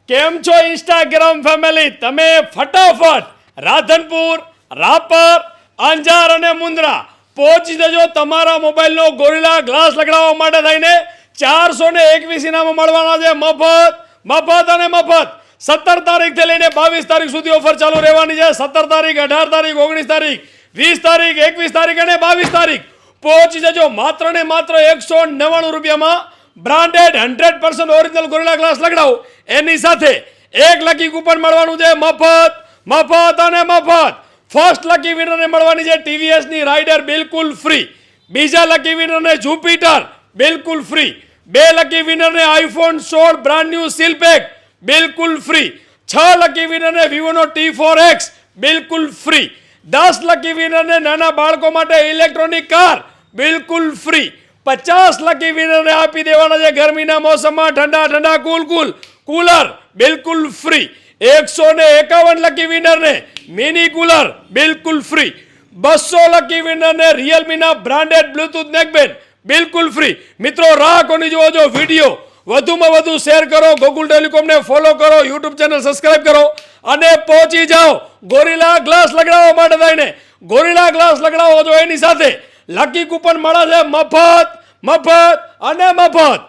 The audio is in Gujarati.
કેમ છો ઇન્સ્ટાગ્રામ ફેમિલી? તમે ફટાફટ રાધનપુર, રાપર, અંજાર અને મુન્દ્રા પહોંચી જજો તમારા મોબાઈલનો ગોરિલા ગ્લાસ લગાડવા માટે થઈને 421 ઇનામો મળવાના છે. મફત અને મફત. 17 તારીખથી લઈને 22 તારીખ સુધી ઓફર ચાલુ રહેવાની છે. 17 તારીખ, 18 તારીખ, 19 તારીખ, 20 તારીખ, 21 તારીખ અને 22 તારીખ પહોંચી જજો. માત્ર ને માત્ર 199 રૂપિયામાં બ્રાન્ડેડ 100% ઓરિજિનલ ગોરિલા ગ્લાસ લગાડો. એની સાથે એક લકી કૂપન મળવાનું છે. મફત અને મફત. ફર્સ્ટ લકી વિનરને મળવાની છે TVS ની રાઇડર બિલકુલ ફ્રી. બીજા લકી વિનરને જુપિટર બિલકુલ ફ્રી. બે લકી વિનરને iPhone 16 brand new seal pack બિલકુલ ફ્રી. 6 લકી વિનરને વિવોનો T4X બિલકુલ ફ્રી. 10 લકી વિનરને નાના બાળકો માટે ઇલેક્ટ્રોનિક કાર બિલકુલ ફ્રી. 50 લકી વિનરને આપી દેવાના છે ગરમીના મોસમમાં ઠંડા કુલર બિલકુલ ફ્રી. 151 લકી વિનરને મિની કુલર બિલકુલ ફ્રી. 200 લકી વિનરને રિયલમીના બ્રાન્ડેડ બ્લૂટૂથ નેકબેન્ડ બિલકુલ ફ્રી. મિત્રો રાહ કોની જોવો છો? વિડીયો વધુમાં વધુ શેર કરો, ગોકુલ ટેલિકોમને ફોલો કરો, યુટ્યુબ ચેનલ સબસ્ક્રાઇબ કરો અને પહોંચી જાઓ ગોરિલા ગ્લાસ લગાડવા માટે થઈને. ગોરિલા ગ્લાસ લગાડવો છો એની સાથે લકી કૂપન મળે છે મફત અને મફત.